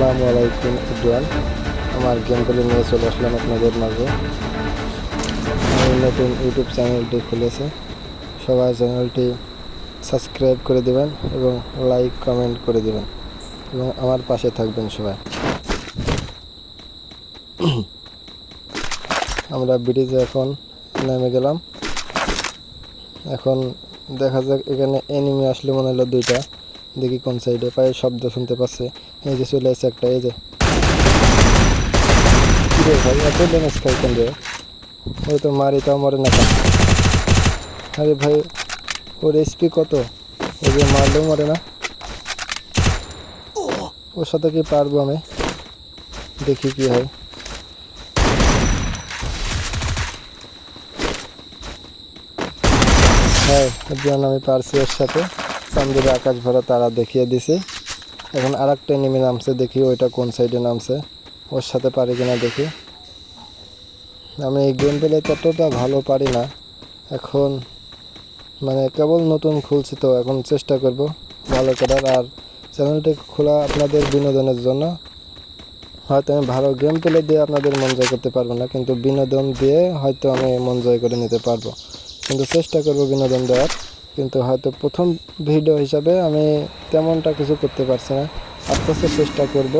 আসসালামু আলাইকুম এভরিওয়ান। আমার গেম প্লে নিয়ে চলে আসলাম আপনাদের মাঝে। আমি নতুন ইউটিউব চ্যানেলটি খুলেছে, সবাই চ্যানেলটি সাবস্ক্রাইব করে দেবেন এবং লাইক কমেন্ট করে দেবেন এবং আমার পাশে থাকবেন সবাই। আমরা ব্রিজে এখন নেমে গেলাম। এখন দেখা যাক, এখানে এনিমি আসলে মনে হলো দুইটা। দেখি কোন সাইডে, পায়ের শব্দ শুনতে পাচ্ছে। এই যে চলে আসছে একটা, এই যে ভাই এত ড্যামেজ খাই কেন রে? ওই তো মারি তাও মরে না কেন? আরে ভাই ওর এসপি কত? ওই যে মারলেও মরে না। ওর সাথে কি পারবো আমি? দেখি কি হয়। হ্যাঁ, আমি পারছি ওর সাথে। চান্দিরে আকাশ ভরা তারা দেখিয়ে দিছি। এখন আর একটা নেমে নামছে, দেখি ওইটা কোন সাইডে নামছে। ওর সাথে পারি কিনা দেখি। আমি এই গেম প্লে ততটা ভালো পারি না এখন, মানে কেবল নতুন খুলছি তো, এখন চেষ্টা করব ভালো করার। আর চ্যানেলটি খোলা আপনাদের বিনোদনের জন্য। হয়তো আমি ভালো গেম প্লে দিয়ে আপনাদের মন জয় করতে পারবো না, কিন্তু বিনোদন দিয়ে হয়তো আমি মন জয় করে নিতে পারবো। কিন্তু চেষ্টা করব বিনোদন দেওয়ার। কিন্তু হয়তো প্রথম ভিডিও হিসাবে আমি তেমনটা কিছু করতে পারছি না। আস্তে আস্তে চেষ্টা করব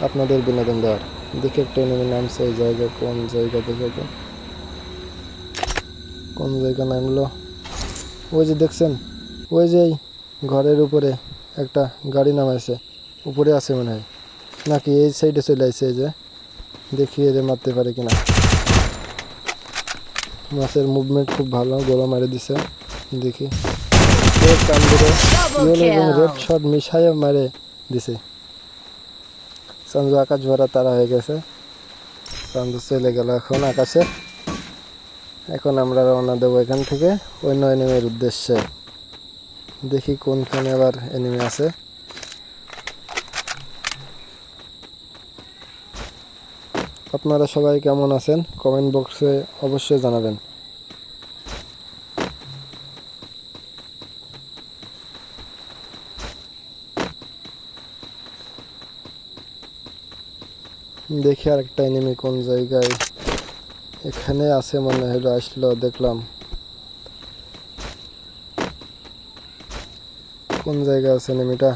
আপনাদের বিনোদন দেওয়ার। দেখে একটা এনিমি নামছে, এই জায়গা কোন জায়গা দেখে, কোন জায়গা নামলো? ওই যে দেখছেন, ওই যে ঘরের উপরে একটা গাড়ি নামাইছে, উপরে আছে মনে হয়, নাকি এই সাইডে চলে আসছে। এই যে দেখি এর মারতে পারে কিনা। মাছের মুভমেন্ট খুব ভালো, গোলা মারে দিছে। দেখি এবং রেড শট মিশাইয়ে মারে দিছে। চান্দু আকাশ ভরা তারা হয়ে গেছে। চান্দু চলে গেল এখন আকাশে। এখন আমরা রওনা দেবো এখান থেকে অন্য এনিমির উদ্দেশ্যে। দেখি কোনখানে আবার এনিমি আছে। আপনারা সবাই কেমন আছেন কমেন্ট বক্সে অবশ্যই জানাবেন। দেখি আর একটা এনিমি কোন জায়গায়, এখানে আছে মনে হলো, আসলো দেখলাম। কোন জায়গায় আছে এনিমিটা?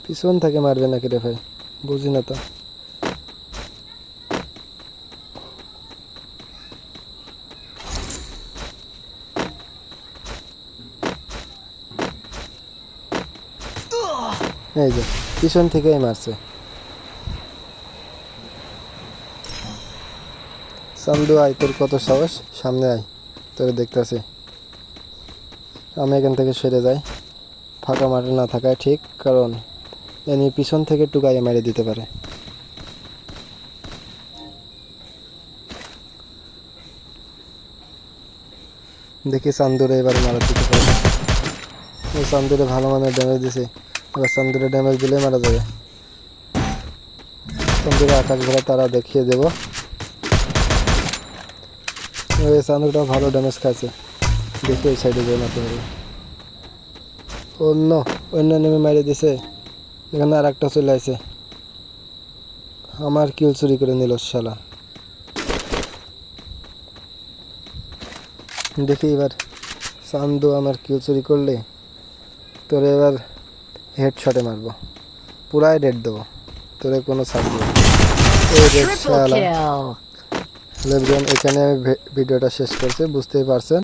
পিছন থেকে মারবে নাকি রে ভাই, বুঝি না তো। এই যে পিছন থেকেই মারছে। চান্দু আয়, তোর কত সাহস, সামনে আয়, তোরে দেখতেছি। আমি এখান থেকে সরে যাই, ফাঁকা মাঠে না থাকায় ঠিক, কারণ এনি পিছন থেকে টুকাইয়ে মেরে দিতে পারে। দেখি চান্দুরে এবার মারা দিতে পারে। ওই চান্দুরে ভালো মানের ড্যামেজ দিছে, এবার চান্দুরে ড্যামেজ দিলে মারা যাবে। চান্দুরে আকাশ ভরা তারা দেখিয়ে দেব। ওই চান্দুটা ভালো ড্যামেজ খাইছে, দেখি ওই সাইডে যাই মারতে পারি। অন্য নেমে মারিয়ে দিছে। এখানে আর একটা চলে আসে, আমার কিল চুরি করে নিল শালা। দেখি এবার চান্দু আমার কিল চুরি করলে তোরে এবার হেডশটে মারবো, পুরাই রেড দেবো, তোরে কোনো ছাড় দেবো। এই রেড শালা। এখানে আমি ভিডিওটা শেষ করছি, বুঝতেই পারছেন।